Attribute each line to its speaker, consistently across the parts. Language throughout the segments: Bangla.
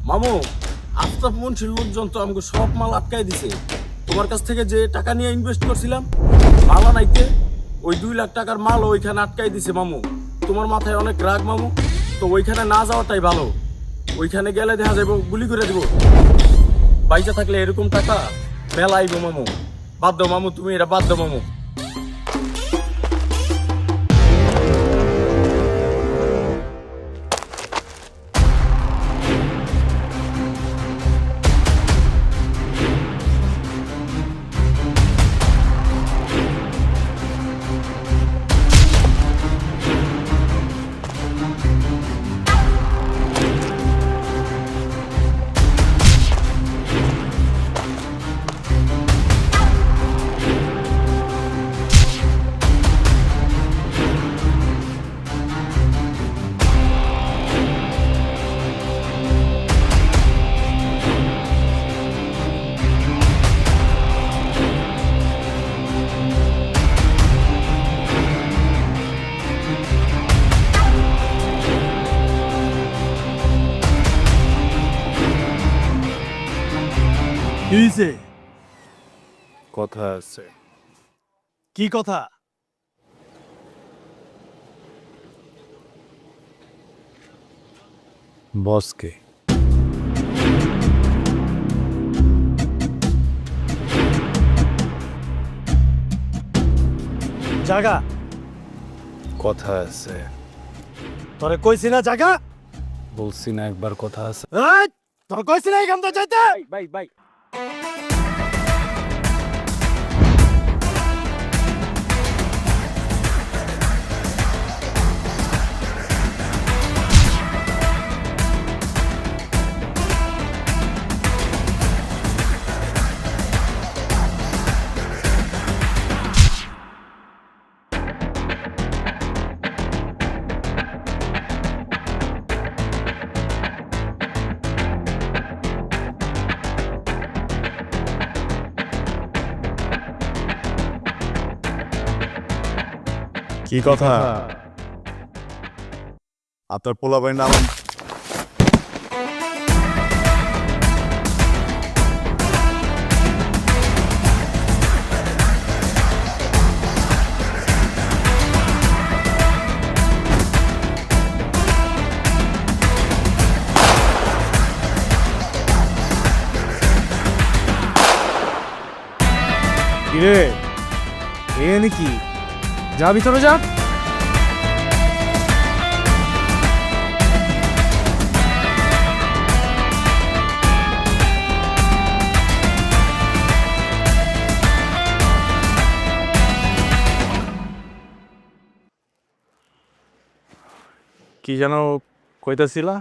Speaker 1: মামু, আফতাব মুন্সির লোকজন তো আমাকে সব মাল আটকাই দিছে। তোমার কাছ থেকে যে টাকা নিয়ে ইনভেস্ট করছিলাম মাল আনাইতে, ওই 2 লাখ টাকার মাল ওইখানে আটকাই দিছে মামু। তোমার মাথায় অনেক রাগ মামু, তো ওইখানে না যাওয়াটাই ভালো। ওইখানে গেলে দেখা যাবো গুলি করে দিব। বাইচা থাকলে এরকম টাকা মেলা আইব মামু। বাদ দাও মামু, তুমি এটা বাদ দাও মামু।
Speaker 2: কি হইছে?
Speaker 3: কথা আছে।
Speaker 2: কি কথা?
Speaker 3: বসকে
Speaker 2: জাগা,
Speaker 3: কথা আছে।
Speaker 2: তোরে কইছি না জাগা?
Speaker 3: বলছি না একবার কথা আছে।
Speaker 2: এই, তোরে কইছি না এখান থেকে যাইতে?
Speaker 1: ভাই ভাই,
Speaker 4: কি কথা? আপনার পোলাপাইয়ের নাম
Speaker 2: কিরে, এ নাকি? যা ভিতরে যা।
Speaker 3: কি যেন কইতাছিলা?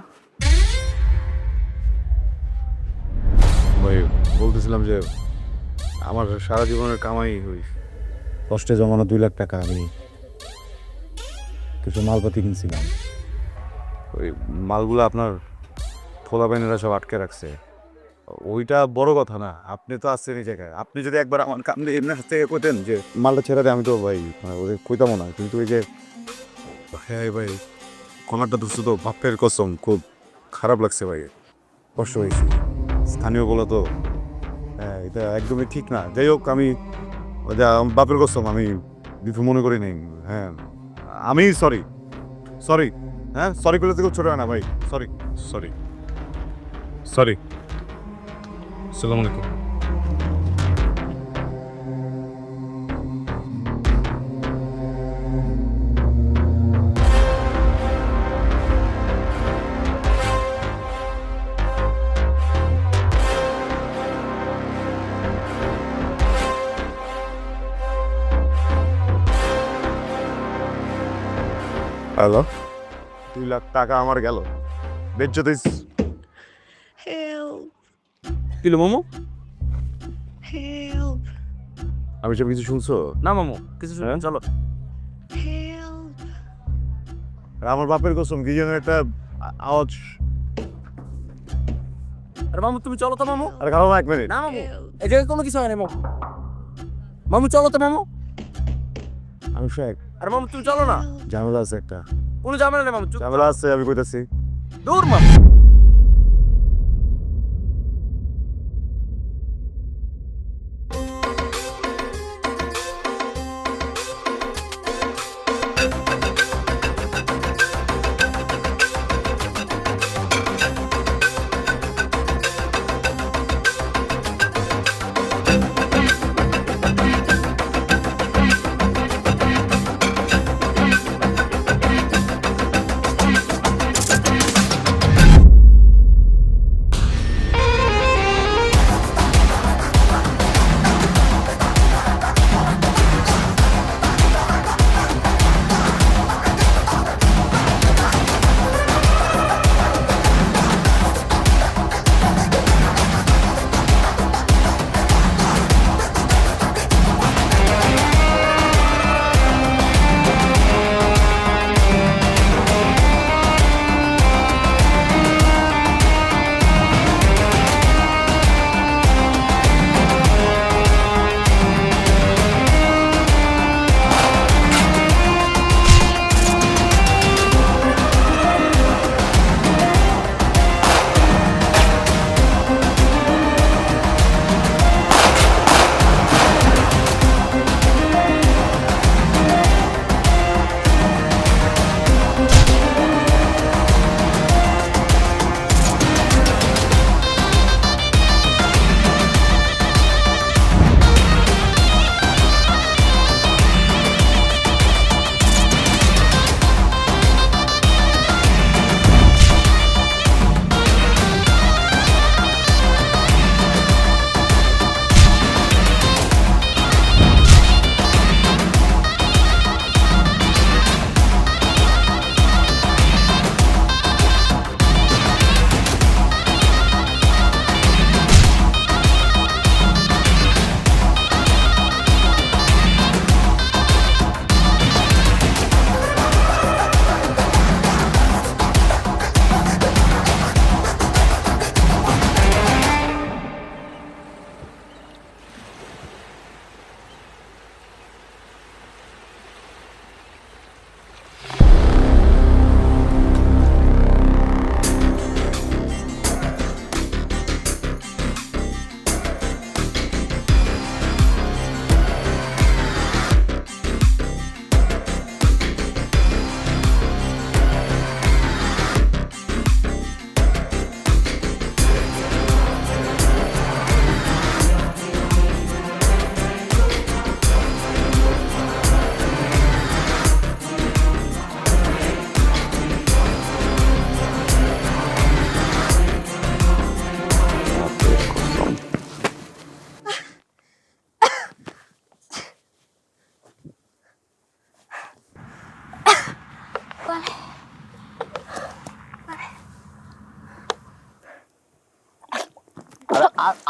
Speaker 4: ভাই বলতেছিলাম যে আমার সারা জীবনের কামাই ওই কষ্টে জমানো 2 লাখ টাকা আমি কিছু মালপাতি কিনছিলাম। ওই মালগুলো আপনার পোলাপাইনেরা সব আটকে রাখছে। ওইটা বড় কথা না, আপনি তো আসছেন এই জায়গায়। আপনি যদি একবার আমার কামড়ে এমনি হাত থেকে কইতেন যে মালটা ছেড়ে দেয়, আমি তো ভাই ওদের কইতামও না। কিন্তু ওই যে হ্যাঁ ভাই, কনারটা ধরছো তো, বাপের কসম খুব খারাপ লাগছে ভাই, কষ্ট হয়েছে। স্থানীয় বলো তো, হ্যাঁ এটা একদমই ঠিক না। যাই হোক, আমি বাপের কসম আমি কিছু মনে করি নাই। হ্যাঁ আমি সরি, হ্যাঁ সরি করলে তো ছোট হয় না ভাই। Sorry
Speaker 3: sorry sorry. আসসালামু আলাইকুম।
Speaker 4: হ্যালো, 2 লাখ টাকা আমার গেল। বেজ্জতি।
Speaker 5: Help!
Speaker 1: কিলো মামু?
Speaker 5: Help!
Speaker 4: আমি সব কিছু শুনছো?
Speaker 1: না মামু, কিছু শুনুন, চলো।
Speaker 5: Help!
Speaker 4: আর আমার বাপের কসম কি যেন একটা আওয়াজ।
Speaker 1: আরে মামু তুমি চলো তো মামু।
Speaker 4: আরে খাও না, 1 মিনিট।
Speaker 1: না মামু, এই জায়গায় কোনো কিছু হয় না মামু। মামু চলো তো মামু।
Speaker 4: আমি শেখ,
Speaker 1: আরে মামু তুমি চলো না।
Speaker 4: ঝামেলা আছে একটা।
Speaker 1: কোনো ঝামেলা নেই মামু, চুপ।
Speaker 4: ঝামেলা আছে, আমি কইতাছি।
Speaker 1: দূর মামু।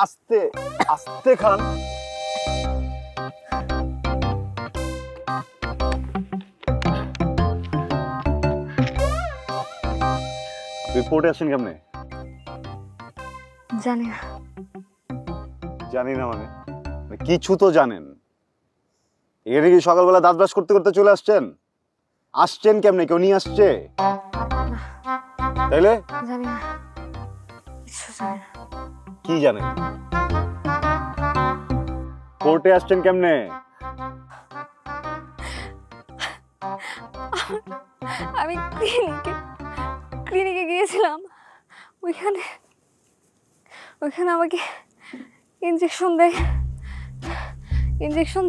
Speaker 4: আস্তে আস্তে খান। তুই পড়ে আসেন কেমনে?
Speaker 5: জানি না।
Speaker 4: জানি না মানে কিছু তো জানেন। এখানে কি সকালবেলা দাঁত ব্রাশ করতে করতে চলে আসছেন? আসছেন কেমনে? কেউ নিয়ে আসছে তাইলে?
Speaker 5: জানি না, কিছু জানি না।
Speaker 4: কি জানেন? কোর্টে আসছেন কেমনে?
Speaker 5: আমি ক্লিনিকে গিয়েছিলাম, ওইখানে আমাকে ইঞ্জেকশন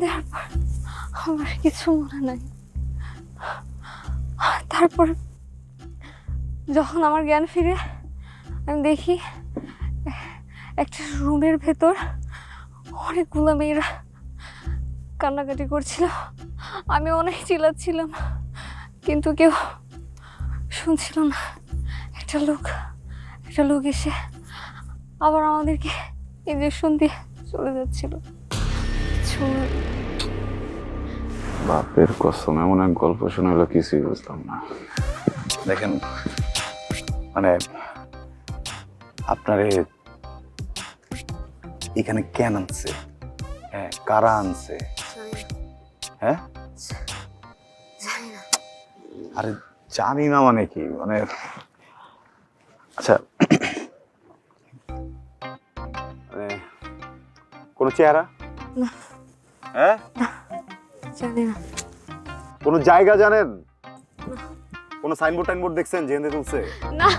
Speaker 5: দেওয়ার পর আমার কিছু মনে নাই। তারপর যখন আমার জ্ঞান ফিরে আমি দেখি একটা রুমের ভেতর অনেকগুলো মেয়েরা কান্নাকাটি করছিল। আমি অনেক চিল্লাচ্ছিলাম কিন্তু কেউ শুনছিল না। একটা লোক এসে আবার আমাদেরকে ইঞ্জেকশন দিয়ে চলে যাচ্ছিল।
Speaker 4: বাপের কসম, এমন এক গল্প শোনালো কিছুই বুঝলাম না। দেখেন মানে আপনারে এখানে কেন আনছে? হ্যাঁ, কারা আনছে? হ্যাঁ, আরে জানি না মানে কি, মানে আচ্ছা মানে কোনো চেহারা?
Speaker 5: না।
Speaker 4: হ্যাঁ,
Speaker 5: জানি না।
Speaker 4: কোনো জায়গা জানেন? কোনো সাইনবোর্ড টাইনবোর্ড দেখছেন যে এনে তুলছে?
Speaker 5: না।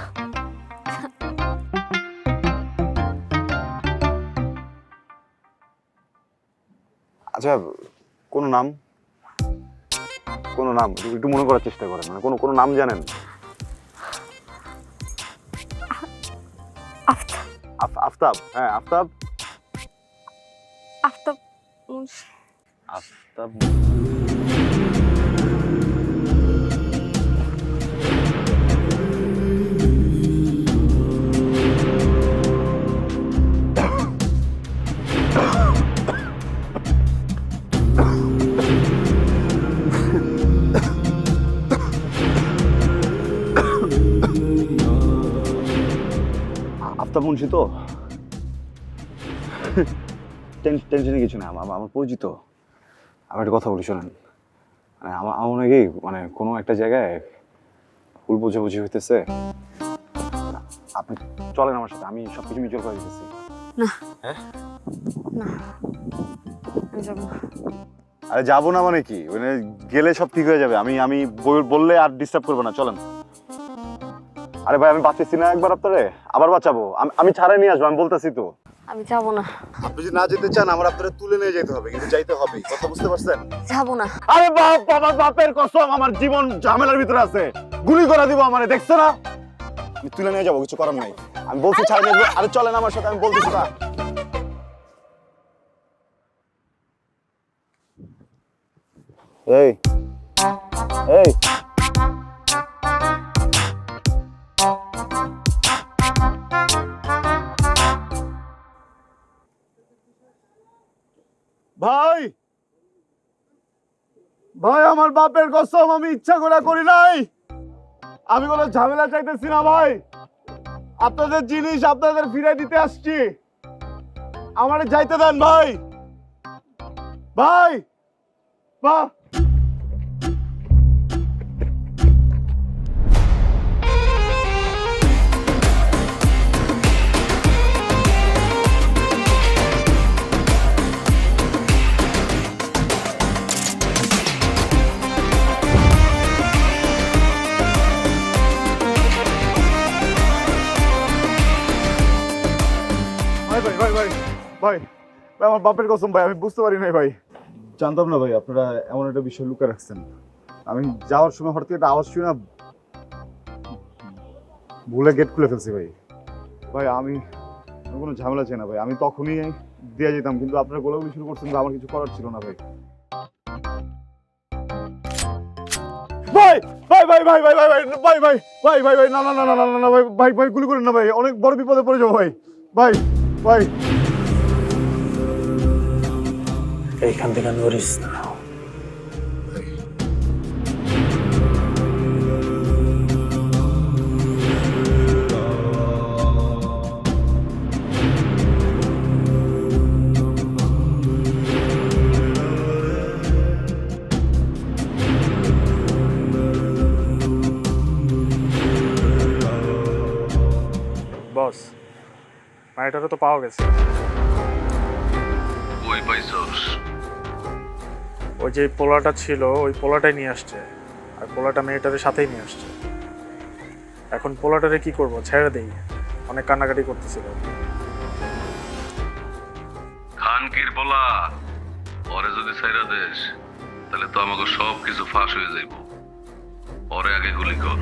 Speaker 4: আচ্ছা কোনো নাম একটু মনে করার চেষ্টা করেন, মানে কোনো নাম জানেন? আফতাব। হ্যাঁ, আফতাব
Speaker 5: মুন্সি।
Speaker 4: আফতাব মুন্সি তো টেনশনে কিছু না, আমার পরিচিত। আমি একটা কথা বলি শোনেন, মানে আমার নাকি মানে কোনো একটা জায়গায় ভুল বোঝাবুঝি হইতেছে। আপনি চলেন আমার সাথে, আমি সবকিছু মিউচুয়াল করে দিতেছি।
Speaker 5: না।
Speaker 4: হ্যাঁ,
Speaker 5: না, আমি যাবো না।
Speaker 4: আরে যাবো না মানে কি, মানে গেলে সব ঠিক হয়ে যাবে। আমি বললে আর ডিস্টার্ব করবো না, চলেন। আরে ভাই, আমি বাঁচাচ্ছি না একবার আপনারে, আবার বাঁচাবো। আমি ছাড়াই নিয়ে আসবো, আমি বলতেছি তো।
Speaker 5: আমি যাবো না।
Speaker 4: আপনি যদি না যেতে চান, আমার আপনারে তুলে নিয়ে যেতে হবে, কিন্তু যাইতে হবে। কথা বুঝতে পারছেন?
Speaker 5: যাবো না।
Speaker 4: আরে বাপের কসম, আমার জীবন ঝামেলার ভিতরে আছে। গুলি করে দিব আমারে, দেখছো না? আমি তুলে নিয়ে যাবো, কিছু করার নাই। আমি বলছি ছাড়াই নিয়ে আসবো। আরে চলেন আমার সাথে, আমি বলতেছি না। এই ভাই, আমার বাপের কসম, আমি ইচ্ছা করে করি নাই। আমি কোনো ঝামেলা চাইতেছি না ভাই। আপনাদের জিনিস আপনাদের ফিরে দিতে আসছি, আমারে যাইতে দেন ভাই। বাহ, ভাই, আমার বাপের কসম ভাই, আমি বুঝতে পারি নাই ভাই। জানতাম না ভাই আপনারা এমন একটা বিষয় লুকিয়ে রাখছেন। আমি যাওয়ার সময় হঠাৎ একটা আওয়াজ শুনে না ভুলে গেট খুলে ফেলছি ভাই। আমি কোনো ঝামেলা চাই না ভাই, আমি তখনই দিয়ে যেতাম, কিন্তু আপনারা গোলাগুলি শুরু করছেন, আমার কিছু করার ছিল না ভাই। ভাই, না ভাই, গুলি করেন না ভাই, অনেক বড় বিপদে পড়ে যাবো ভাই। ওই
Speaker 1: এইখান থেকে নড়িস না।
Speaker 2: বস মাইটারও তো পাওয়া গেছে।
Speaker 6: ওই পাইছস?
Speaker 2: ওই যে পোলাটা ছিল ওই পোলাটাই নিয়ে আসছে, আর পোলাটা মেয়েটারের সাথেই নিয়ে আসছে। এখন পোলাটারে কি করব, ছেড়ে দেই? অনেক কান্নাকাটি করতেছিল।
Speaker 6: খানকির বলা পরে যদি ছাইরা দেশ তাহলে তো আমাকে সব কিছু ফাঁস হয়ে যাইব। পরে আগে গুলি কর।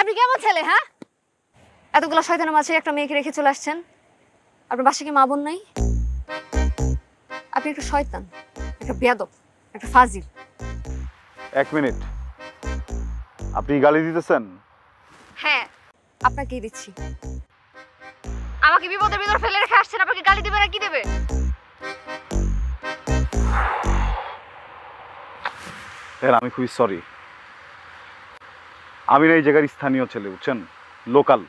Speaker 5: আপনি কেমন ছেলে? হ্যাঁ, এতগুলো শয়তানের মাঝে একটা মেয়েকে রেখে চলে আসছেন। আপনার বাসায় কি মা বোন নাই? আপনি একটা শয়তান, একটা বেয়াদব, একটা ফাজিল।
Speaker 4: এক মিনিট, আপনি গালি দিতেছেন?
Speaker 5: হ্যাঁ, আপনাকেই দিচ্ছি। আমাকে বিপদের ভিতর ফেলে রেখে আসছেন, আপনাকে গালি দেবে না কি দেবে?
Speaker 4: আমি খুবই সরি। আমি না এই জায়গার স্থানীয় ছেলে, বুঝছেন, লোকাল।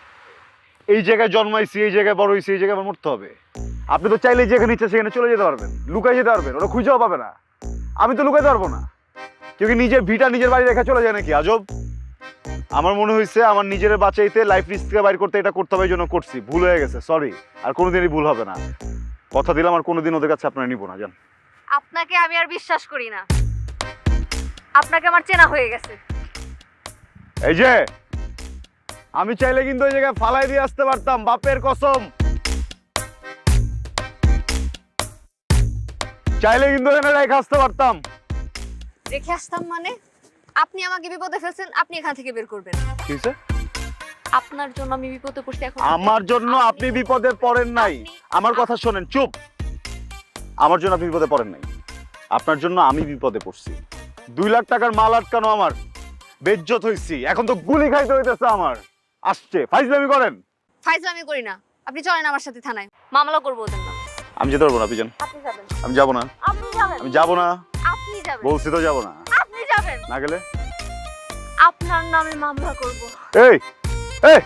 Speaker 4: এই জায়গায় জন্মাইছি, এই জায়গায় বড় হয়েছি, এই জায়গায় আমার মরতে হবে। আপনি তো চাইলে যেখানে ইচ্ছা সেখানে চলে যেতে পারবেন, লুকাই যেতে পারবেন, ওরা খুঁজেও পাবে না। আমি তো লুকাইতে পারবো না। কেউ কি নিজের ভিটা নিজের বাড়ি রেখে চলে যায় নাকি? আজব। আমার মনে হয়েছে আমার নিজের বাঁচাইতে, লাইফ রিস্ক থেকে বাইর করতে এটা করতে হবে, এই জন্য করছি। ভুল হয়ে গেছে, সরি। আর কোনোদিনই ভুল হবে না, কথা দিলাম। আর কোনোদিন ওদের কাছে আপনারা নিব না, জান।
Speaker 5: আপনাকে আমি আর বিশ্বাস করি না, আপনাকে আমার চেনা হয়ে গেছে।
Speaker 4: এই যে আমি চাইলে কিন্তু ওই জায়গায় ফালাই দিয়ে আসতে পারতাম, বাপের কসম। চাইলে কিন্তু এখানে রেখে আসতে পারতাম।
Speaker 5: রেখে আসতাম মানে? আপনি আমাকে বিপদে ফেলছেন, আপনি এখান থেকে বের করবেন।
Speaker 4: কি হইছে?
Speaker 5: আপনার জন্য আমি বিপদে পড়ছি। এখন
Speaker 4: আমার জন্য আপনি বিপদে পড়েন নাই। আমার কথা শোনেন, চুপ। আমার জন্য আপনি বিপদে পড়েন নাই, আপনার জন্য আমি বিপদে পড়ছি। 2 লাখ টাকার মাল আটকানো আমার, বেজ্জত হইছি। এখন তো গুলি খাইতে হইতেছে আমার। আসছে ফাইজলামি করেন।
Speaker 5: ফাইজলামি করি না, আপনি চলেন আমার সাথে থানায়, মামলা করবো ওদের নামে।
Speaker 4: আমি যেতে পারবো না, আপনি যান।
Speaker 5: আপনি যাবেন।
Speaker 4: আমি যাবো না,
Speaker 5: আপনি যাবেন।
Speaker 4: আমি যাবো না,
Speaker 5: আপনি যাবেন।
Speaker 4: বলছি তো যাবো না।
Speaker 5: আপনি যাবেন।
Speaker 4: না গেলে
Speaker 5: আপনার নামে মামলা করব।
Speaker 4: এই এই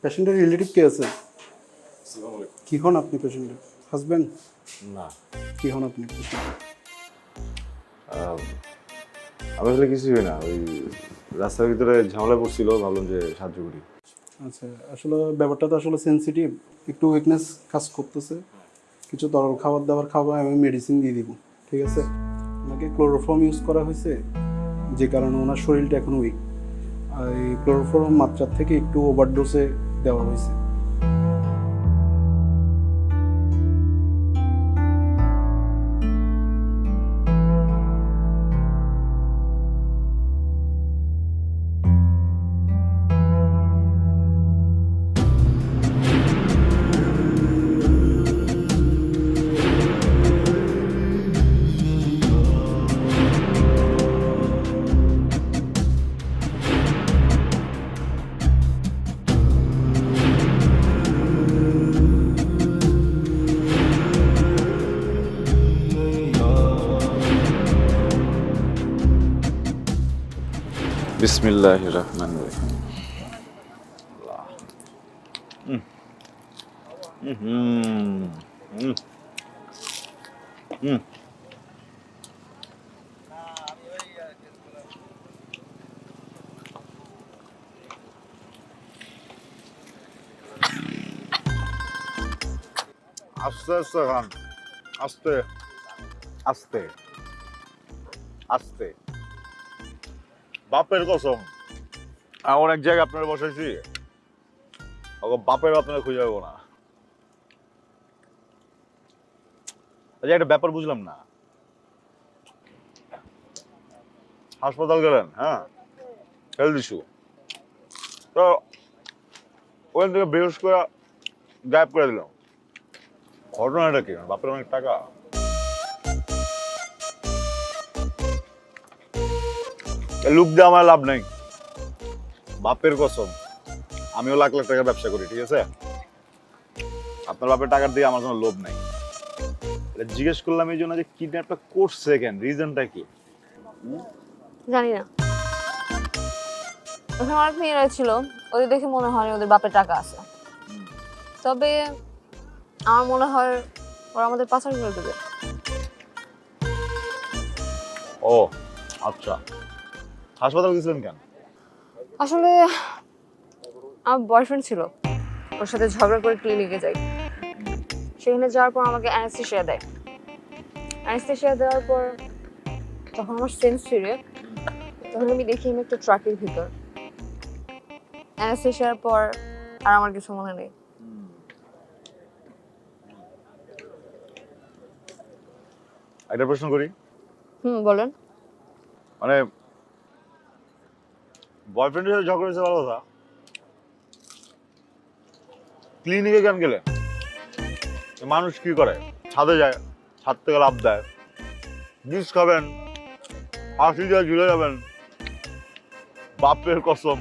Speaker 7: পেশেন্টের রিলেটিভ কে আছে? কি হন আপনি পেশেন্টের হাজবেন্ড?
Speaker 4: না
Speaker 7: কি হন আপনি patient?
Speaker 4: আমি আসলে কিছুই না, ওই রাস্তার ভিতরে ঝামেলা পড়ছিল, ভাবলাম যে সাহায্য করি।
Speaker 7: আচ্ছা, আসলে ব্যাপারটা তো আসলে সেনসিটিভ, একটু উইকনেস কাজ করতেছে। কিছু তরল খাবার দাবার খাওয়া, আমি মেডিসিন দিয়ে দিব, ঠিক আছে? ওনাকে ক্লোরোফর্ম ইউজ করা হয়েছে, যে কারণে ওনার শরীরটা এখন উইক। আর এই ক্লোরোফর্ম মাত্রার থেকে একটু ওভারডোজে দেওয়া হয়েছে।
Speaker 4: বিসমিল্লাহির রহমানির রহিম। আস্তে আস্তে খান, আস্তে আস্তে আস্তে। বাপের কসম, এমন এক জায়গায় আপনারা বসাইছি, বাপের আপনারা খুঁজে পাবো না। আচ্ছা, একটা ব্যাপার বুঝলাম না, হাসপাতাল গেলেন, হ্যাঁ, হেলথ ইস্যু, তো ওখান থেকে বেহুশ করে গায়েব করে দিলাম, ঘটনাটা কি? বাপের অনেক টাকা। লুক দিয়ে আমার লাভ নেই, বাপের কসম, আমিও লাখ লাখ টাকার ব্যবসা করি, ঠিক আছে? আপনার বাপের টাকার দিয়ে আমার কোনো লোভ নাই। জিজ্ঞেস করলাম এই জন্য যে কিডন্যাপটা করছে কেন, রিজনটা কি?
Speaker 5: জানি না, ওখানে অনেক মেয়েরা ছিল, ওদের দেখে মনে হয় ওদের বাপের টাকা আছে। তবে আমার মনে হয় ওরা আমাদের পাচার করে দেবে।
Speaker 4: ও আচ্ছা, হাসপাতাল গেছিলেন কেন?
Speaker 5: আসলে আমার বয়ফ্রেন্ড ছিল, ওর সাথে ঝগড়া করে ক্লিনিকে যাই। সেখানে যাওয়ার পর আমাকে অ্যানেস্থেশিয়া দেয়। অ্যানেস্থেশিয়া দেওয়ার পর যখন আমার সেন্স ফিরে, তখন আমি দেখি আমি একটা ট্রাকের ভিতর। অ্যানেস্থেশিয়ার পর আর আমার কিছু মনে নেই।
Speaker 4: একটা প্রশ্ন করি,
Speaker 5: বলেন।
Speaker 4: মানে বয়ফ্রেন্ডের সাথে ঝগড়া হয়েছে ভালো কথা, ক্লিনিকে কেন গেলেন? মানুষ কি করে, ছাদে যায়, ছাদ থেকে লাভ দেয়, বিষ খাবেন, হাসি দিয়ে ঝুলে যাবেন। বাপের কসম,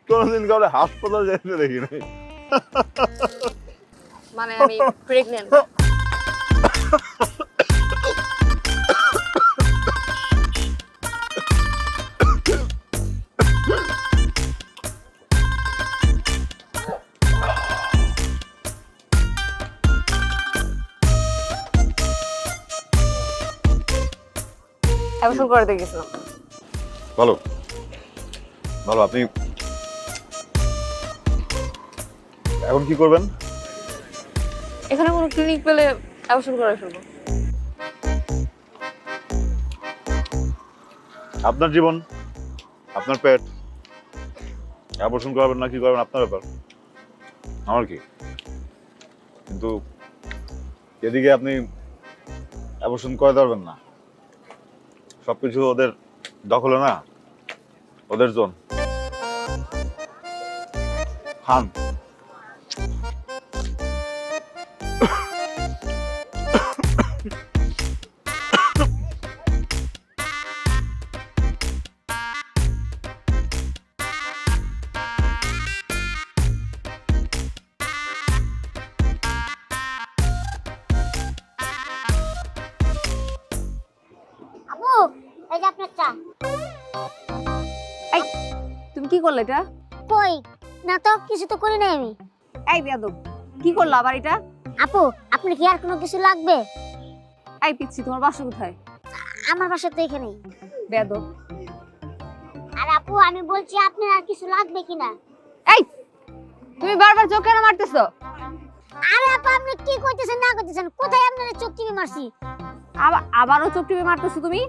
Speaker 4: কোনোদিন কাউরে হাসপাতাল যেতে দেখি নাই।
Speaker 5: মানে আমি প্রেগন্যান্ট। অ্যাবর্শন করাতে গেছিলাম।
Speaker 4: ভালো ভালো, আপনি এখন কি করবেন?
Speaker 5: এখানে কোনো ক্লিনিক পেলে অ্যাবর্শন করে ফেলবো।
Speaker 4: আপনার জীবন, আপনার পেট, অ্যাবর্শন করাবেন না কি করবেন আপনার ব্যাপার, আমার কি? কিন্তু এদিকে আপনি অ্যাবর্শন করে পারবেন না, সবকিছু ওদের দখলে না, ওদের জোন। খান।
Speaker 8: আপু, এই যে আপনার চা।
Speaker 5: এই, তুমি কি করলে এটা?
Speaker 8: কই না তো কিছু তো করি নাই আমি।
Speaker 5: এই বেয়াদব, কি করলা আবার এটা?
Speaker 8: আপু আপনার কি আর কোনো কিছু লাগবে?
Speaker 5: এই পিচ্ছি, তোমার বাসা কোথায়?
Speaker 8: আমার বাসা তো এখানেই।
Speaker 5: বেয়াদব।
Speaker 8: আর আপু আমি বলছি আপনার আর কিছু লাগবে কিনা?
Speaker 5: এই, তুমি বারবার চোখ কেন মারতেছো?
Speaker 8: আরে আপু আপনি কি কইতেছেন না কইতেছেন? কোথায় আপনার চোখ টিপে মারছি?
Speaker 5: আবারও চোখ টিপে মারতেছো তুমি?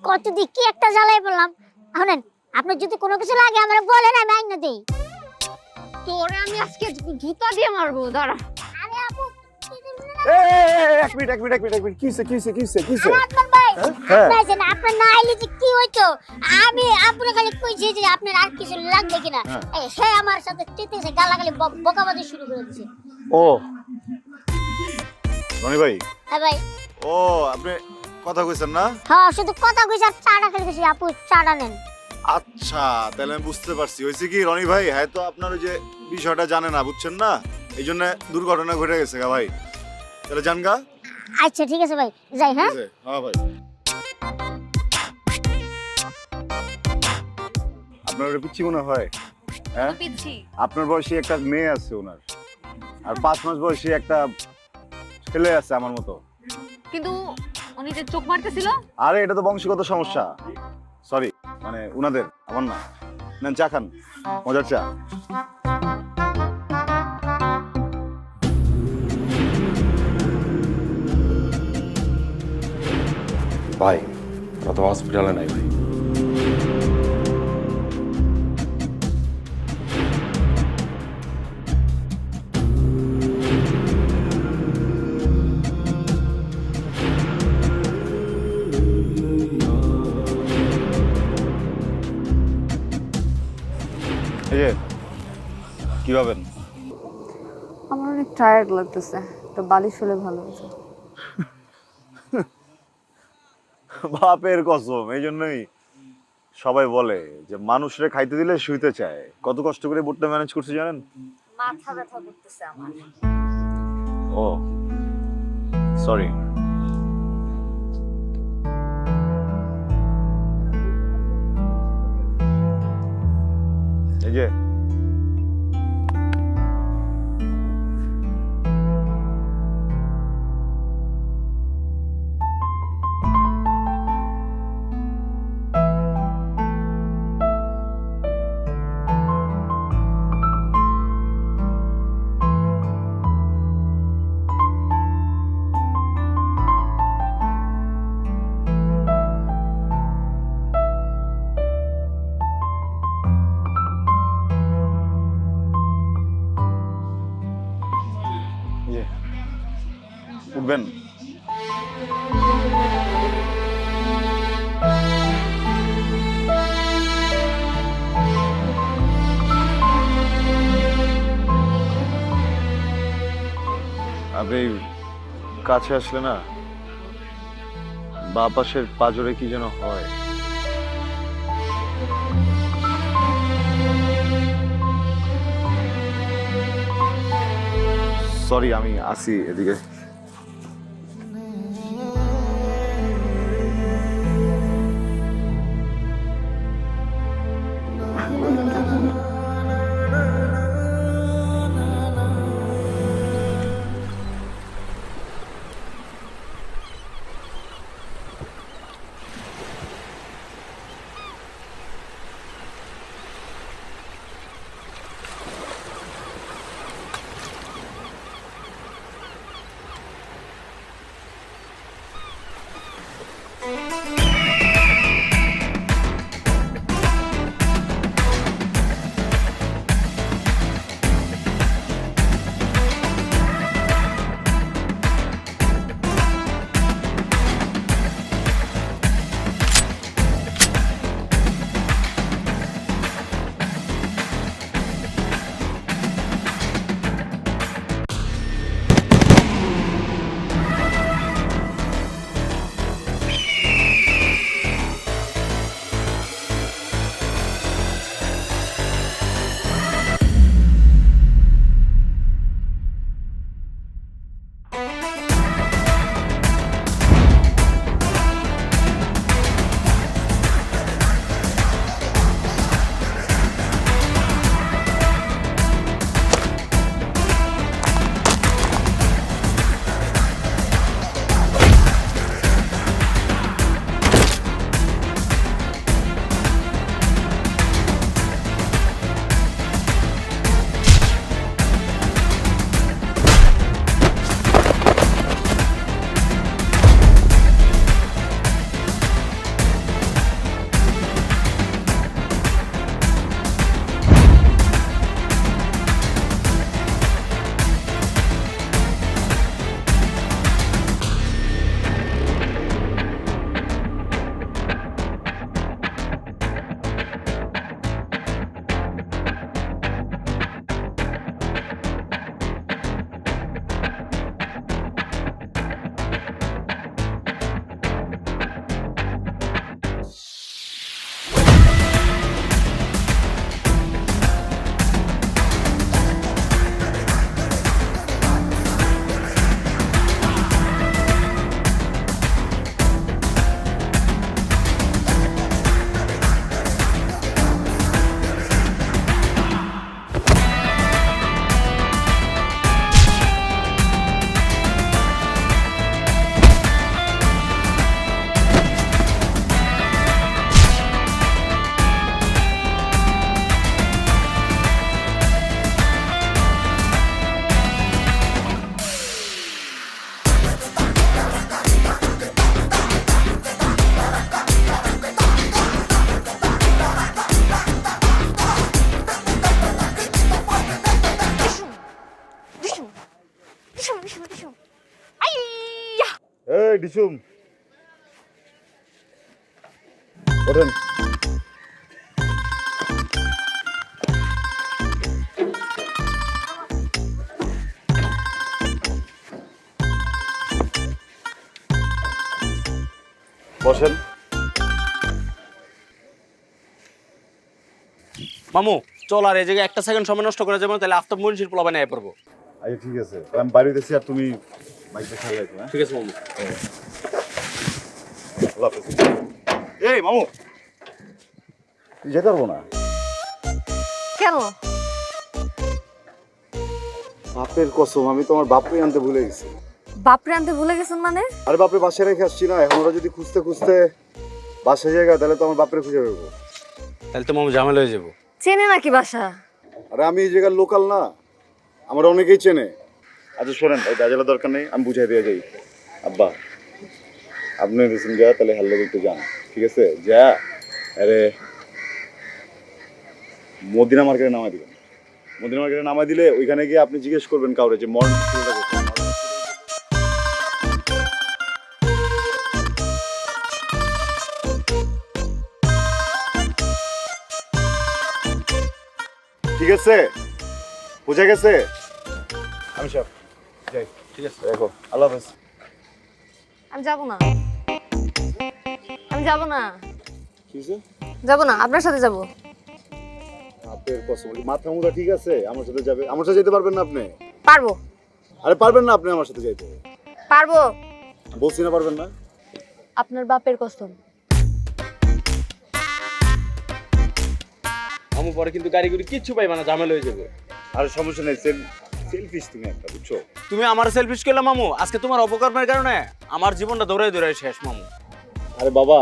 Speaker 8: কতদিন কি একটা জ্বালাই বললাম। শুনেন, আপনার যদি কোনো কিছু লাগে আমার বলেন, আমি আইনা দেই।
Speaker 5: তোরে আমি আজকে জুতা দিয়ে মারবো, দাঁড়া।
Speaker 8: আরে আপু কি দিবেন না?
Speaker 4: এক মিনিট কিছে
Speaker 8: আপনার ভাই
Speaker 4: হ্যাঁ।
Speaker 8: আপনার যে না, আপনার না আইলে যে কি হইতো? আমি আপনার খালি কইছি যে আপনার আর কিছু লাগবে কিনা। এই সে আমার সাথে টিতেছে, গালাগালি বকাবাজি শুরু করে দিয়েছে।
Speaker 4: ও রনি ভাই,
Speaker 8: হ্যাঁ ভাই।
Speaker 4: ও আপনি কথা কইছেন না?
Speaker 8: হ্যাঁ শুধু কথা কইছি আর চাটা খেলে গেছি। আপু চাটা নেন।
Speaker 4: আচ্ছা তাহলে আমি বুঝতে পারছি, হয়েছে কি রনি ভাই, হ্যাঁ তো আপনার ওই যে বিষয়টা জানে না, বুঝছেন না, এই জন্য দুর্ঘটনা ঘটে গেছে গা ভাই। তাহলে জান গা।
Speaker 8: আচ্ছা ঠিক আছে ভাই, যাই। হ্যাঁ
Speaker 4: হ্যাঁ ভাই। আপনার ওটা পিচ্ছি মনে হয়? হ্যাঁ
Speaker 5: পিচ্ছি।
Speaker 4: আপনার বয়সী একটা মেয়ে আছে ওনার, আর 5 মাস বয়সী একটা ছেলে আছে আমার মতো।
Speaker 5: কিন্তু উনি যে চোখ মারতেছিল,
Speaker 4: আরে এটা তো বংশগত সমস্যা। সরি, মানে উনাদের, আমার না। নেন চা খান, মজার চা।
Speaker 3: ভাই ওরা তো হসপিটালে নাই ভাই।
Speaker 4: এই যে কি ভাবেন?
Speaker 5: আমার অনেক টায়ার্ড লাগতেছে, একটা বালিশ হলে ভালো হতো।
Speaker 4: বাপের কসম, এই জন্যই সবাই বলে যে মানুষরে খাইতে দিলে শুইতে চায়। কত কষ্ট করে বুটটা ম্যানেজ করছি জানেন?
Speaker 5: মাথা ব্যথা করতেছে আমার।
Speaker 4: ও সরি। এই যে উঠবেন? আপনি কাছে আসলে না বা পাশের পাজরে কি যেন হয়। সরি, আমি আসি এদিকে। ডিসুম ওঠেন। বসেন।
Speaker 1: মামু চল, আর এই জায়গায় একটা সেকেন্ড সময় নষ্ট করে যাবো, তাহলে আফতাব মুন্সির পোলাপান নিয়ে পড়বো।
Speaker 4: আচ্ছা ঠিক আছে, আমি বাড়ি দিতেছি আর তুমি বাইকটা খেয়াল রাখো। হ্যাঁ
Speaker 1: ঠিক আছে মামু।
Speaker 4: আল্লাহ হাফেজ। এই মামু তুই যেতে পারবো না।
Speaker 5: কেন?
Speaker 4: বাপের কসম, আমি তোমার বাপরে আনতে ভুলে গেছি।
Speaker 5: বাপরে আনতে ভুলে গেছেন মানে?
Speaker 4: আরে বাপরে বাসায় রেখে আসছি না, এখন ওরা যদি খুঁজতে খুঁজতে বাসায় জায়গা, তাহলে তো আমার বাপরে খুঁজে পাবো।
Speaker 1: তাহলে তো মামু ঝামেলা হয়ে যাবো।
Speaker 5: চেনে নাকি বাসা?
Speaker 4: আরে আমি এই জায়গার লোকাল না, আমার অনেকেই চেনে। আচ্ছা শোনেন, এই দাজালা দরকার নেই, আমি বুঝাই দিয়ে যাই। আব্বা আপনি রিসেন্ট যা, তাহলে হাল্লা একটু যান, ঠিক আছে? যা আরে মদিনা মার্কেটে নামাই দিবেন। মদিনা মার্কেটে নামাই দিলে ওইখানে গিয়ে আপনি জিজ্ঞেস করবেন কাউরে যে মর্নিং স্কুলটা কোথায়। ঠিক আছে, বুঝা গেছে? আমি সব যাই।
Speaker 1: ঠিক আছে।
Speaker 4: দেখো, আল্লাহ হাফেজ।
Speaker 5: আমি যাব না, আমি যাব না,
Speaker 4: কি হয়েছে?
Speaker 5: যাব না, আপনার সাথে যাব।
Speaker 4: আপনার কসম, মাথা মুথা ঠিক আছে? আমার সাথে যাবে? আমার সাথে যেতে পারবেন না আপনি?
Speaker 5: পারবো।
Speaker 4: আরে পারবেন না আপনি আমার সাথে যাইতে?
Speaker 5: পারবো।
Speaker 4: বলছি না পারবেন না।
Speaker 5: আপনার বাপের কসম।
Speaker 1: মামু পরে কিন্তু গাড়ি গুড়ি কিচ্ছু পাইবা না, ঝামেলা হয়ে যাবে।
Speaker 4: আর সমস্যা নেই, সেলফিশ তুমি একটা, বুঝছো?
Speaker 1: তুমি আমার সেলফিশ করলে মামু, আজকে তোমার অপকর্মের কারণে আমার জীবনটা দৌড়াই দৌড়াই শেষ মামু।
Speaker 4: আরে বাবা,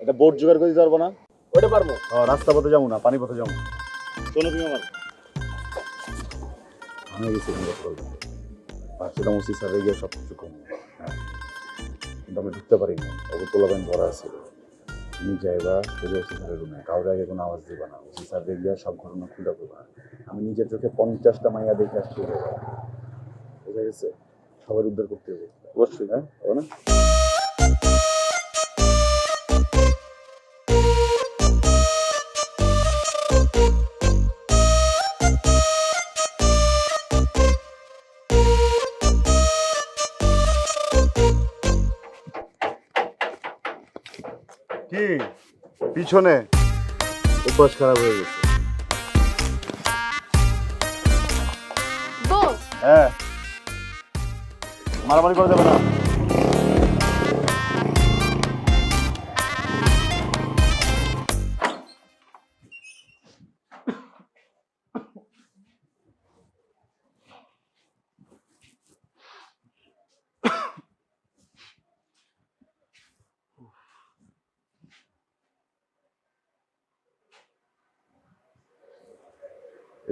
Speaker 4: এটা বোট জোগাড় করে দিতে পারবো না?
Speaker 1: ওইটা পারবো।
Speaker 4: রাস্তা পথে যাবো না, পানি পথে যাবো। শোনো তুমি আমার, আমি গেছি ইনভেস্ট করবো, বাচ্চাটা মুসি স্যারে গিয়ে সব কিছু কম। হ্যাঁ, কিন্তু আমি ঢুকতে পারিনি, ওকে পোলাপাইন ভরা আছে। তুমি যাইবা চলে ওসি স্যারের রুমে, কাউরে আগে কোনো আওয়াজ দিবা না, ওসি স্যার দেখবে সব ঘটনা খুলে করবা। আমি নিজের চোখে 50টা মাইয়া দেখে আসছি, বোঝা গেছে? সবার উদ্ধার করতে হবে অবশ্যই। হ্যাঁ হবে না? কি পিছনে অভ্যাস খারাপ হয়ে গেছে।
Speaker 5: বস,
Speaker 4: হ্যাঁ, মারামারি করা যাবে না।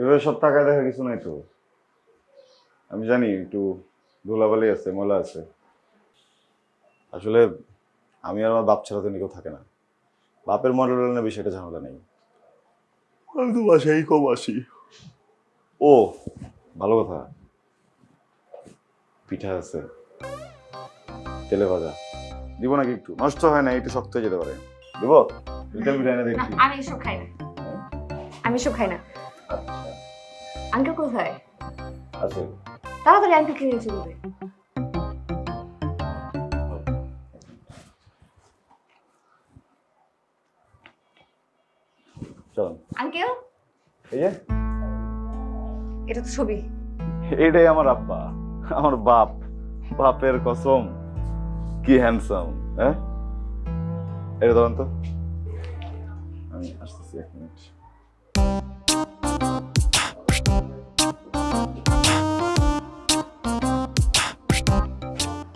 Speaker 4: এভাবে সব টাকায় দেখা কিছু নাই তো। আমি জানি একটু ধুলাবালি আছে, ময়লা আছে। আসলে আমি আর আমার বাপ ছাড়া তো কেউ থাকে না। বাপের মডেল নিয়ে বিষয়টা ঝামেলা নেই। আমি তো বাসায় কম আসি। ও ভালো কথা, পিঠা আছে, তেলে ভাজা দিব নাকি? একটু নষ্ট হয় না, একটু শক্ত হয়ে যেতে পারে। দিব? তেল পিঠা এনে দেখি।
Speaker 5: আমি এসব খাই না, আমি এসব খাই না। আঙ্কেল কোথায়?
Speaker 4: আছে।
Speaker 5: তাড়াতাড়ি আঙ্কেল কিনে চলবে।
Speaker 4: চল
Speaker 5: আঙ্কেল,
Speaker 4: এই যে
Speaker 5: এটা তো ছবি।
Speaker 4: এইটাই আমার আব্বা, আমার বাপ। বাপের কসম কি হ্যান্ডসাম। হ্যাঁ, এটা ধরেন তো, আমি আসতেছি 1 মিনিট।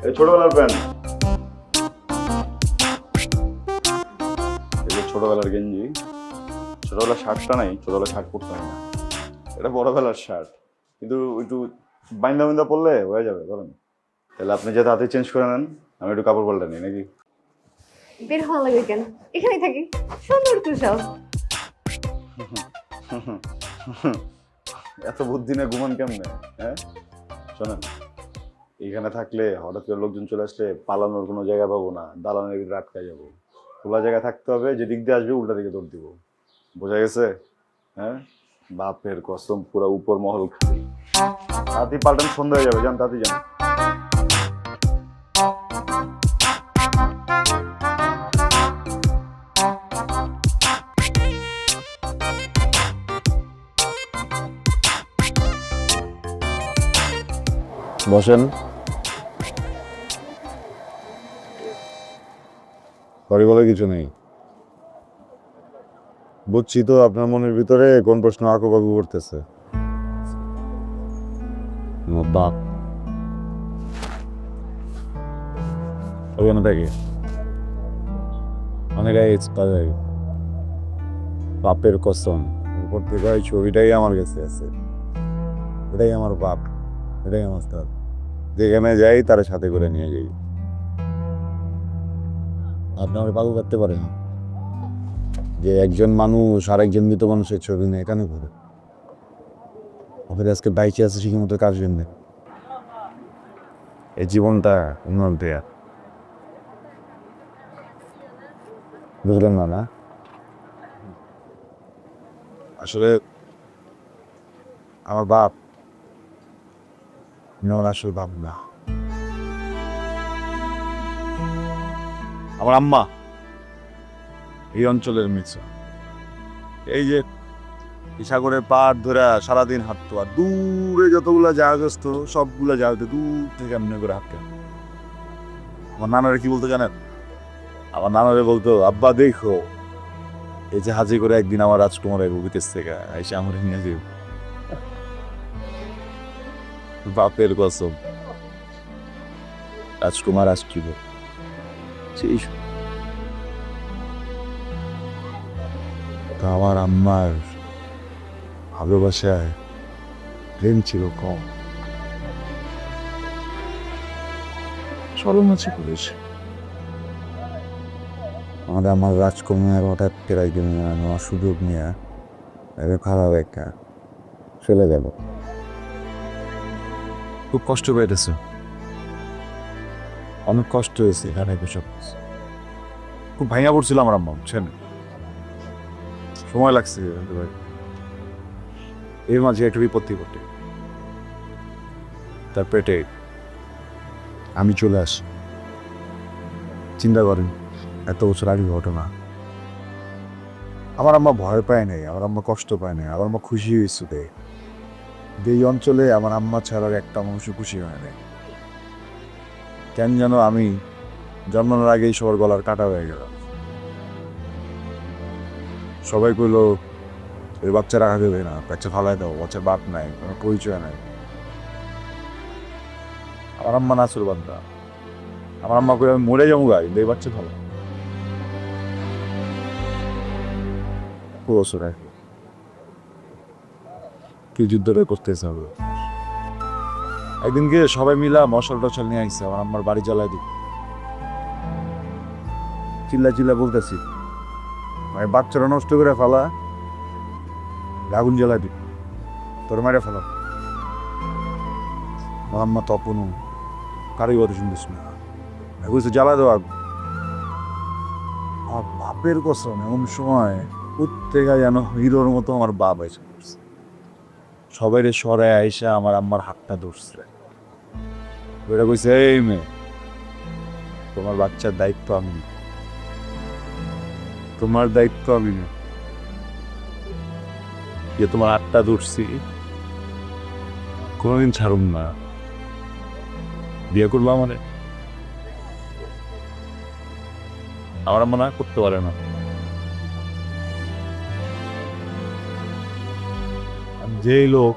Speaker 4: এই ছোটবেলার প্যান্ট, এই যে ছোটবেলার গেঞ্জি। ছোটবেলার শার্টটা নাই, ছোটবেলার শার্ট পরতে হয় না, এটা বড়বেলার শার্ট, কিন্তু একটু বাইন্দা বাইন্দা পরলে হয়ে যাবে। ধরেন তাহলে আপনি যে তাতে চেঞ্জ করে নেন, আমি একটু কাপড় পাল্টা নিই নাকি?
Speaker 5: বের হওয়া লাগবে কেন? এখানেই থাকি, সুন্দর তো সব।
Speaker 4: এত বুদ্ধি না ঘুমান কেমনে? হ্যাঁ শোনেন, এখানে থাকলে হঠাৎ করে লোকজন চলে আসলে পালানোর কোনো জায়গা পাবো না, দালানের ভিতরে আটকা যাবো। খোলা জায়গায় থাকতে হবে, যে দিক দিয়ে আসবে উল্টা দিকে দৌড় দিব। বোঝা গেছে? হ্যাঁ, বাপের কসম, পুরো উপর মহল খালি। তাড়াতাড়ি পাল্টান, সন্ধ্যা হয়ে যাবে, যান তাড়াতাড়ি যান। বসেন। সরি বলে কিছু নেই। বুঝছি তো আপনার মনের ভিতরে কোন প্রশ্ন আঁকুবাকু করতেছে। আমার বাপ ওখানে থাকে, অনেক বাপের কসম, উপর থেকে ওই ছবিটাই আমার কাছে আছে। এটাই আমার বাপ, এটাই আমার স্যার। যেখানে যাই তার সাথে করে নিয়ে যাই। আপনি আমার পাগল করতে পারেন যে একজন মানুষ আর একজন মৃত মানুষের ছবি নিয়ে এখানে ঘুরে। ওদের আজকে বাইচে আছে ঠিক মতো কাজ জন্য। এই জীবনটা উন্নত দেয়া বুঝলেন না? না আসলে আমার বাপ আসলে বাপ না, আমার আম্মা এই অঞ্চলের মিত্র। এই যে সাগরের পাড় ধরে সারাদিন হাঁটতো, আর দূরে যতগুলা জাহাজ আসতো সবগুলা জাহাজে দূর থেকে এমনি করে হাঁটতে। আমার নানারে কি বলতো জানেন? আমার নানারে বলতো, আব্বা দেখো এই জাহাজে করে একদিন আমার রাজকুমার বিদেশ থেকে এসে আমার নিয়ে যাবে। বাপের কসম, রাজকুমার আসছিল। আমার আম্মার ভালোবাসায় প্রেম ছিল কম, সরল আছে করেছে। আমার রাজকুমার হঠাৎ করে একদিন নেওয়ার সুযোগ নিয়ে খারাপ একটা চলে গেল। খুব কষ্ট পেয়েছে, অনেক কষ্ট হয়েছে এখানে। সব খুব ভাঙা পড়ছিল আমার আম্মা, বুঝছেন? সময় লাগছে। এর মাঝে একটা বিপত্তি ঘটে, তার পেটে আমি চলে আসি। চিন্তা করেন, এত বছর আগে ঘটনা। আমার আম্মা ভয় পায় নাই, আমার আম্মা কষ্ট পায় নাই, আমার আম্মা খুশি হয়েছে। এই অঞ্চলে আমার আম্মা ছাড়ার একটা মানুষ খুশি হয় নাই। কেন যেন আমি জন্মানোর আগেই সবার গলার কাটা হয়ে গেল। সবাই কইলো এই বাচ্চা রাখা দেবে না, বাচ্চা ফালাই দাও, বাচ্চার বাপ নাই, কোনো পরিচয় নাই। আমার আম্মা নাচুর বান্দা, আমার আম্মা কই আমি মরে যাবো গাই, এই বাচ্চা ভালো। বছর আগে কি যুদ্ধটা করতেছে হবে। একদিন গিয়ে সবাই মিলা মশাল টশাল নিয়ে আসছে, আমার আম্মার বাড়ি জ্বালাই দিই। চিল্লা চিল্লা বলতেছি, আমি বাচ্চারা নষ্ট করে ফেলা, আগুন জ্বালাই দিই, তোর মারে ফেলা। আমার আম্মা তপন কারোই কথা শুনতেছ না, বুঝতে জ্বালা দেওয়া আগুন। আমার বাপের কসম, এমন সময় প্রত্যেকে যেন হিরোর মতো আমার বাপ এসে পড়ছে। সবাই রে সরাই আইসা আমার আম্মার হাতটা ধরছে। ওইটা কইছে, এই মেয়ে, তোমার বাচ্চার দায়িত্ব আমি, তোমার দায়িত্ব আমি না। যে তোমার হাতটা ধরছি কোনোদিন ছাড়ুম না। বিয়ে করবো আমারে? আমার আম্মা না করতে পারে না। যেই লোক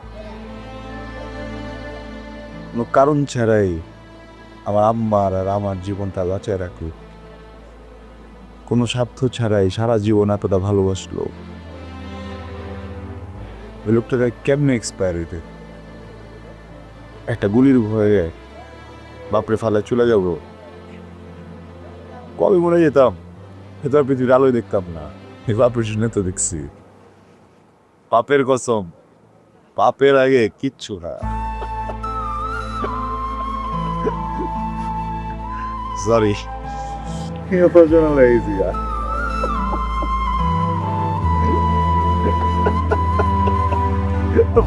Speaker 4: কোনো কারণ ছাড়াই আমার আম্মার আর আমার জীবনটা বাঁচায় রাখলো, কোনো স্বার্থ ছাড়াই সারা জীবন এতটা ভালোবাসলো, ওই লোকটাকে কেমনে এক্সপায়ার হইতে? একটা গুলির ভয়ে বাপরে ফালায় চলে যাব। কবে মরে যেতাম, ভেতর পৃথিবীর আলোয় দেখতাম না। বাপের শুনে তো দেখছি। পাপের কসম, পাপের আগে কিচ্ছু না। সরি ইমোশনাল হয়েছি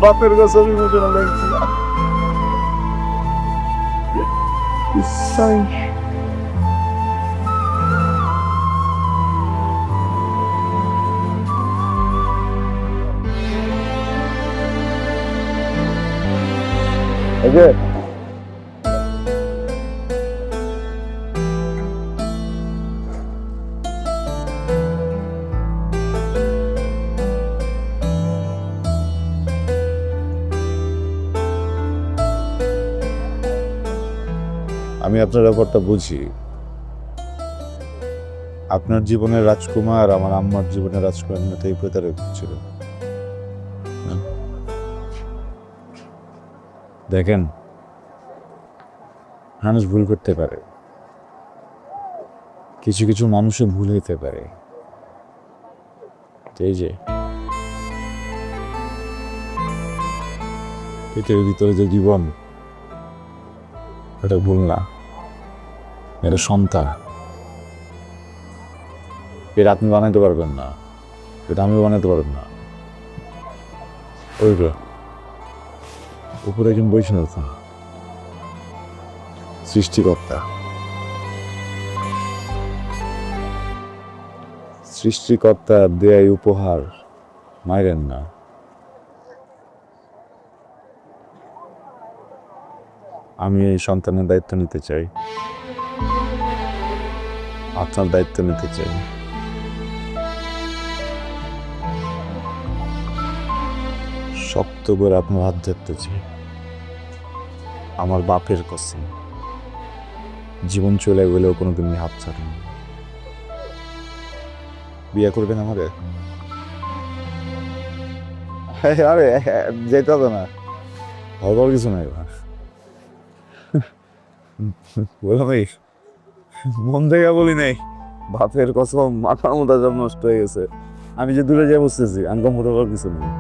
Speaker 4: বাপের কাছে ইমোশনাল হয়েছি সরি Okay. আমি আপনার ব্যাপারটা বুঝি। আপনার জীবনের রাজকুমার আমার আম্মার জীবনের রাজকুমার মতোই প্রতারক ছিল। দেখেন, মানুষ ভুল করতে পারে, কিছু কিছু মানুষও ভুল হইতে পারে। এই যে পেটের ভিতরে যে জীবন, এটা ভুল না, এটা সন্তান। এটা আপনি বানাইতে পারবেন না, এটা আমি বানাইতে পারবেন না। ওইগুলো উপরে একজন বৈষ্ণব সৃষ্টিকর্তা, সৃষ্টিকর্তা দেয় উপহার মাইরেন না। আমি এই সন্তানের দায়িত্ব নিতে চাই, আপনার দায়িত্ব নিতে চাই। শক্ত করে আপনার হাত ধরতে চাই। আমার বাপের কসম, জীবন চলে গেলেও কোনোদিন হাত ছাড়েন। বিয়ে করবেন আমারে? আরে যেতে হবে না, হবার কিছু নাই। বললাম এই মন থেকে বলি নাই, বাপের কসম মাথা মোটা সব নষ্ট হয়ে গেছে। আমি যে দূরে যেয়ে বসতেছি, আনকমফোর্টেবল কিছু নেই।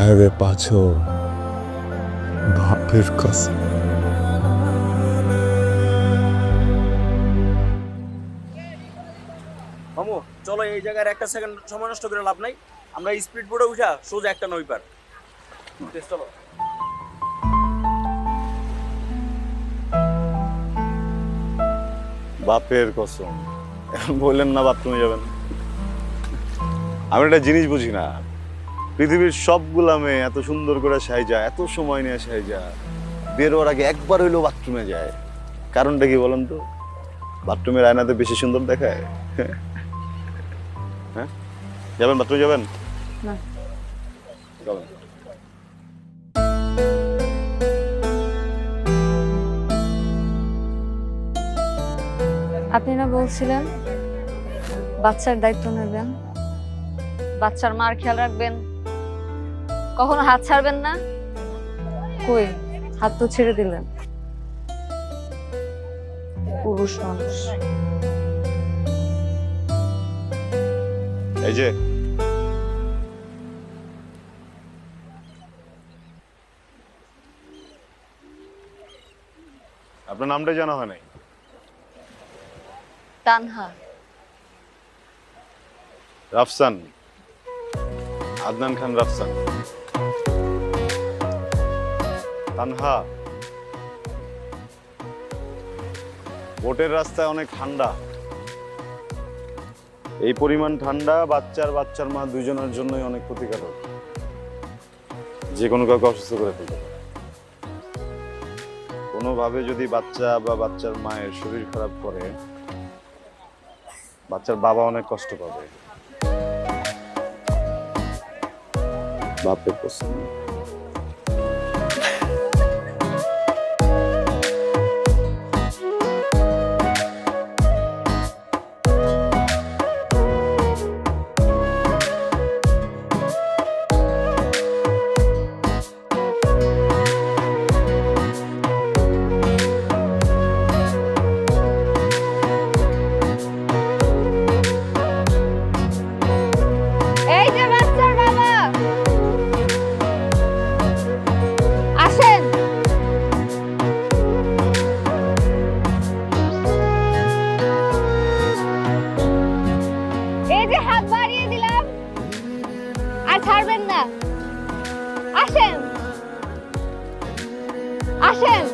Speaker 4: আরে পাছো বাপের কসম।
Speaker 1: মামু চলো, এই জায়গায় একটা সেকেন্ড সময় নষ্ট করে লাভ নাই, আমরা স্পিড বোর্ডে উঠা সোজা একটা নই পার। চলো।
Speaker 4: বাপের কসম, এখন বললেন না বাথরুমে যাবেন। আমি একটা জিনিস বুঝি না, পৃথিবীর সবগুলা মেয়ে এত সুন্দর করে সাইজা, এত সময় নিয়ে সাইজা, বের হওয়ার আগে একবার হইলেও বাথরুমে যায়। কারণটা কি বলেন তো? বাথরুমের আয়নাতে বেশি সুন্দর দেখায়। হ্যাঁ, যাবেন বাথরুমে যাবেন?
Speaker 5: না।
Speaker 4: যাবেন।
Speaker 5: আপনি না বলছিলেন বাচ্চার দায়িত্ব নেবেন, বাচ্চার মার খেয়াল রাখবেন, কখনো হাত ছাড়বেন না? কই, হাত তো ছেড়ে দিলেন। পুরুষ মানুষ।
Speaker 4: এই যে আপনার নামটা জানা হয় নাই?
Speaker 5: তানহা।
Speaker 4: রাফসান, আদনান খান রাফসান। তানহা, বোটের রাস্তায় অনেক ঠান্ডা। এই পরিমাণ ঠান্ডা বাচ্চার মা দুজনের জন্যই অনেক ক্ষতিকারক, যে কোনো কাউকে অসুস্থ করে ফেলতে পারে। কোনোভাবে যদি বাচ্চা বা বাচ্চার মায়ের শরীর খারাপ করে, বাচ্চার বাবা অনেক কষ্ট পাবে। বাপের পছন্দ।
Speaker 5: এই যে বাচ্চার বাবা, আসেন। এই যে হাত বাড়িয়ে দিলাম, আর ছাড়বেন না। আসেন আসেন।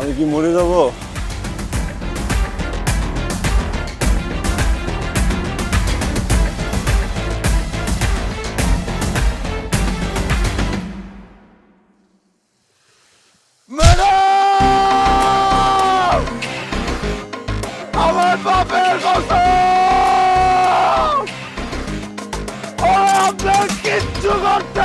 Speaker 4: আমি কি মরে যাব?
Speaker 1: আমার বাপের কসম, আপনার কিচ্ছু করতে